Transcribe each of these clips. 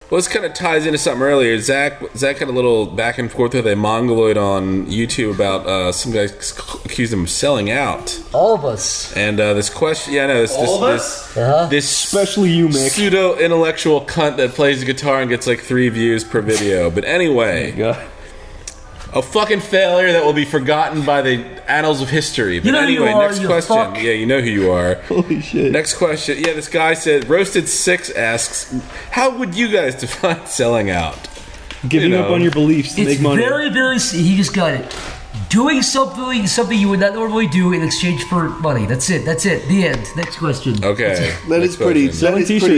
Well, this kind of ties into something earlier. Zach had a little back and forth with a Mongoloid on YouTube about some guys accused him of selling out. All of us. And this question, this especially you, Mick, pseudo intellectual cunt that plays the guitar and gets like 3 views per video. But anyway, a fucking failure that will be forgotten by the annals of history. But anyway, next question. Fuck. Yeah, you know who you are. Holy shit. Next question. Yeah, this guy said, Roasted6 asks, how would you guys define selling out? Giving up on your beliefs to make money. It's very, very... He just got it. Doing something you would not normally do in exchange for money. That's it. The end. Next question. Okay. That is pretty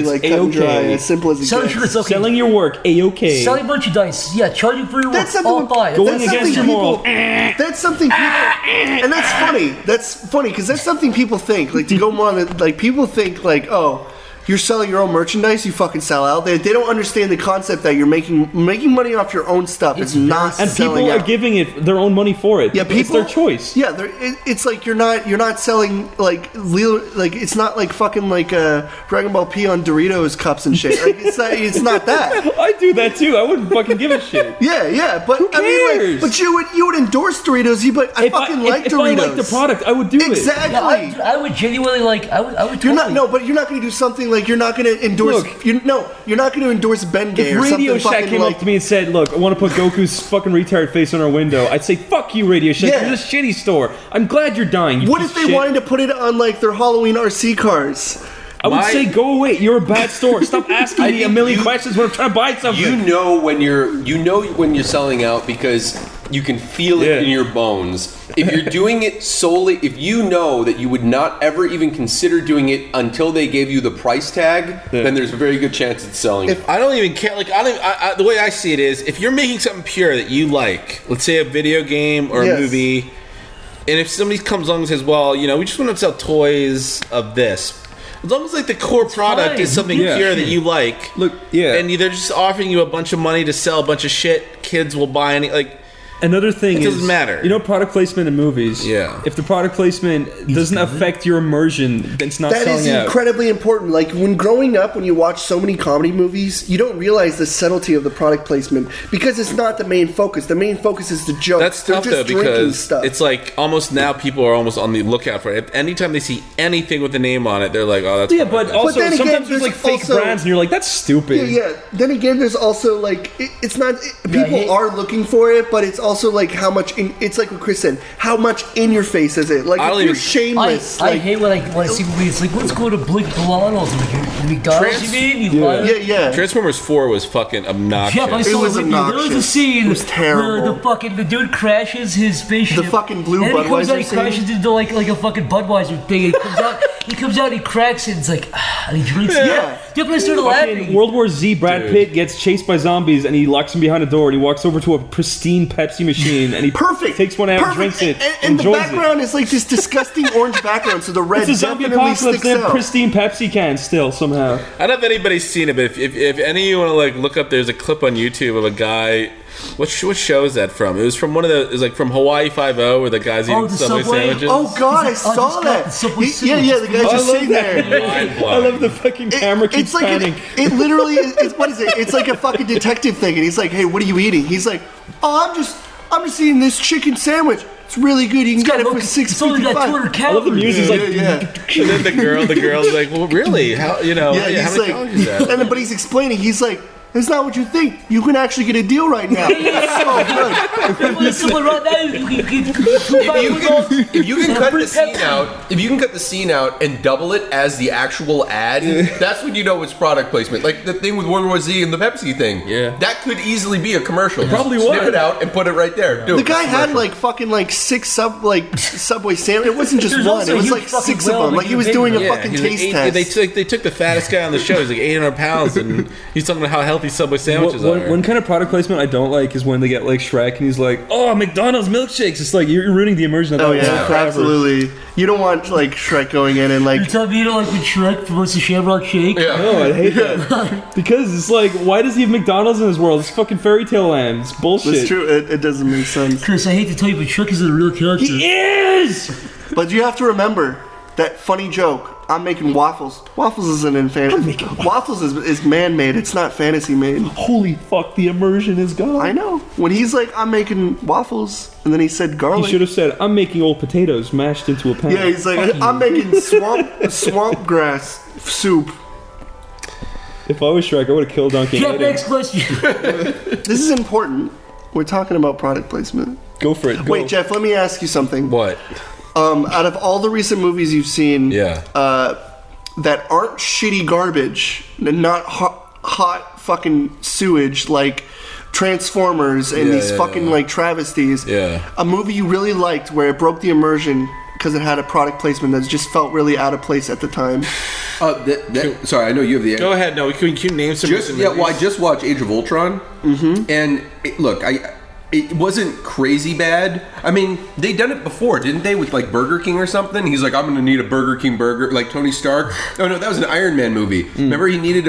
like cut and dry, as simple as it Selling gets. shirts, okay. Selling your work, A-okay. Selling merchandise, yeah. Charging for your work, all fine. Going against your moral. That's something people... And that's funny. That's funny, because that's something people think. Like, to go more on the... Like, people think, like, oh... You're selling your own merchandise, you fucking sell out. They don't understand the concept that you're making money off your own stuff. It's not and selling people out. are giving it their own money for it. Yeah, people, it's their choice. Yeah, it's like you're not selling like it's not like fucking like Dragon Ball P on Doritos cups and shit. Like it's not that. I do that too. I wouldn't fucking give a shit. Yeah, but who cares? I mean, like, but you would endorse Doritos. But I fucking like Doritos. If I like the product, I would do it. Exactly. Yeah, I would genuinely like. I would. You're totally. not. No, but you're not going to do something like you're not going to endorse. Look, you're not going to endorse Ben Gay if or something. Radio Shack fucking came like, up to me and said, "Look, I want to put Goku's fucking retard face on our window," I'd say, "Fuck you, Radio Shack. Yeah. You're a shitty store. I'm glad you're dying." What if they wanted to put it on like their Halloween RC cars? I would say, go away. You're a bad store. Stop asking me a million questions when I'm trying to buy something. You know when you're selling out because you can feel it in your bones. If you're doing it solely, if you know that you would not ever even consider doing it until they gave you the price tag, then there's a very good chance it's selling. I don't even care. Like the way I see it is, if you're making something pure that you like, let's say a video game or a movie, and if somebody comes along and says, "Well, we just want to sell toys of this." As long as like the core product is something pure that you like, and they're just offering you a bunch of money to sell a bunch of shit, kids will buy any like. Another thing it doesn't matter. Product placement in movies. Yeah. If the product placement doesn't affect your immersion, then it's not selling out. That is incredibly important. Like when growing up, when you watch so many comedy movies, you don't realize the subtlety of the product placement because it's not the main focus. The main focus is the joke. That's tough though because it's like almost now people are almost on the lookout for it. Anytime they see anything with the name on it, they're like, "Oh, that's." Yeah, but also sometimes there's like fake brands, and you're like, "That's stupid." Yeah. Then again, there's also like it's not. People are looking for it, but it's also like how much. It's like what Chris said. How much in your face is it? Like if you're shameless. I hate when I see movies. It's like, let's go to McDonald's. McDonald's, you mean? Yeah. Transformers 4 was fucking obnoxious. Yeah, but it was obnoxious. There was a scene it was terrible. where the dude crashes his spaceship. The fucking blue and Budweiser. And he comes out, he crashes into like a fucking Budweiser thing. And he comes out, he cracks it. And it's like, and he drinks it. Yeah. Dude, I started laughing. World War Z, Brad Pitt gets chased by zombies, and he locks him behind a door, and he walks over to a pristine Pepsi machine, and he takes one out, drinks it, and the background is like this disgusting orange background, so the red it's a zombie definitely apocalypse sticks out. Pristine Pepsi can still somehow. I don't know if anybody's seen it, but if any of you want to like look up, there's a clip on YouTube of a guy. What show is that from? It was from one of the. It was like from Hawaii Five-0, where the guy's eating Subway sandwiches. Oh God, I saw that. The guy's just sitting there. I love the fucking camera keeps panning. It literally is. What is it? It's like a fucking detective thing, and he's like, "Hey, what are you eating?" He's like, "Oh, I'm just eating this chicken sandwich. It's really good. You can get it for $6.55." I love the music. And then the girl's like, "Well, really? How how many calories is that?" But he's explaining. He's like, "It's not what you think. You can actually get a deal right now." It's so good. If you can cut the scene out and double it as the actual ad, that's when you know it's product placement. Like the thing with World War Z and the Pepsi thing. Yeah, that could easily be a commercial. Probably Just was. snip it out and put it right there. The guy had like fucking like 6 Subway sandwiches. It wasn't just one. It was like 6 of them. Like he was doing a fucking taste test. They took the fattest guy on the show. He's like 800 pounds, and he's talking about how healthy Subway sandwiches are. One kind of product placement I don't like is when they get like Shrek and he's like, "Oh, McDonald's milkshakes." It's like you're ruining the immersion of that. Oh yeah, absolutely. You don't want like Shrek going in and like. You're telling me you don't like when Shrek promotes the Shamrock Shake? Yeah. No, I hate that because it's like, why does he have McDonald's in his world? It's fucking fairy tale land. It's bullshit. That's true. It doesn't make sense. Chris, I hate to tell you, but Shrek is a real character. He is. But you have to remember that funny joke. I'm making waffles. Waffles isn't in fantasy. Waffles is man-made. It's not fantasy-made. Holy fuck, the immersion is gone. I know. When he's like, I'm making waffles, and then he said garlic. He should have said, I'm making old potatoes mashed into a pan. Yeah, he's like, I'm making swamp grass soup. If I was Shrek, I would have killed Donkey. Jeff, next question. This is important. We're talking about product placement. Go for it. Go. Wait, Jeff, let me ask you something. What? Out of all the recent movies you've seen, Yeah. That aren't shitty garbage, and not hot fucking sewage like Transformers and these fucking like travesties. Yeah. A movie you really liked where it broke the immersion because it had a product placement that just felt really out of place at the time. Sorry, I know you have the. Go ahead. No, can you name some? Just, yeah, well, I just watched Age of Ultron, and look, it wasn't crazy bad. I mean, they done it before, didn't they? With like Burger King or something. He's like, I'm going to need a Burger King burger, like Tony Stark. Oh no, that was an Iron Man movie. Remember, he needed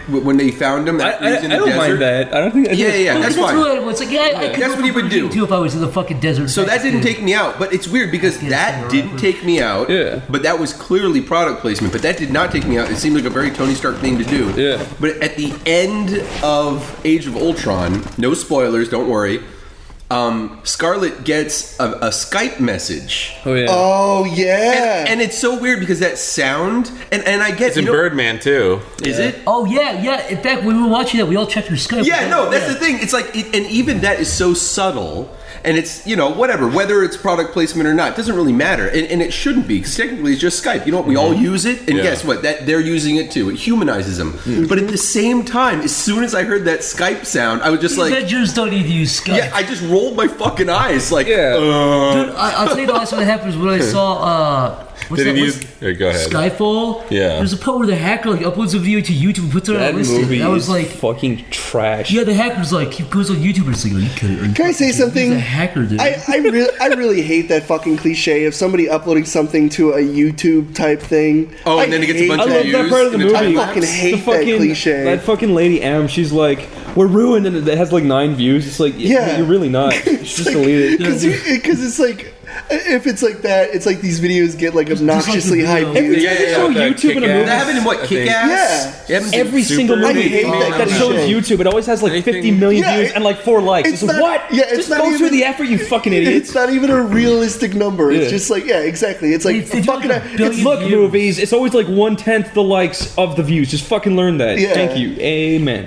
when they found him. I don't mind that. I don't think. Yeah, that's fine. It's like, I could That's what he would do too if I was in the fucking desert. So that didn't take me out, but it's weird because that didn't take me out. Yeah. But that was clearly product placement. But that did not take me out. It seemed like a very Tony Stark thing to do. Yeah. But at the end of Age of Ultron, no spoilers, don't worry. Scarlet gets a Skype message. Oh yeah. Oh yeah. And it's so weird because that sound and I get It's in Birdman too. Is it? Oh yeah. In fact, when we were watching that, we all checked your Skype. Yeah, no, that's the thing. It's like, and even that is so subtle, and it's, whatever, whether it's product placement or not, doesn't really matter, and it shouldn't be, because technically it's just Skype. You know what? We all use it, and guess what? That they're using it too. It humanizes them. But at the same time, as soon as I heard that Skype sound, I was just like, Avengers don't need to use Skype. yeah, I just rolled my fucking eyes, like, Dude, I'll tell you the last one that happened was when I saw. What's Did that? he use? Here, go ahead. Skyfall. Yeah. There's a part where the hacker uploads a video to YouTube and puts it on That a listing. movie I was is like, fucking trash. yeah, the hacker's like, he goes on YouTube and it's like, are you kidding? Can I say something? He's a hacker, dude. I really hate that fucking cliche of somebody uploading something to a YouTube type thing. Oh, and then it gets a bunch I of love views. that part of the in a movie. time I lapse. fucking hate The fucking, that cliche. That fucking lady M, she's like, we're ruined, and it has like 9 views. It's like, Yeah. you're really not. Just delete it. Because it's like, if it's like that, it's like these videos get like obnoxiously just high like the views. video. Every time they show like YouTube in a Kick-Ass. movie, That happened in what, I think. Kick-Ass? Yeah. every single Super movie I hate that that shows shit. YouTube, it always has like 50 million Yeah, views and like 4 likes. it's It's like, not- what? yeah, it's Just not go even- through the effort, you fucking It's idiots. not even a realistic number. It's Yeah. just like, yeah, exactly. It's like It's like fucking. a billion It's look views. movies. It's always like 1/10 the likes of the views. Just fucking learn that. Yeah. Thank you. Amen.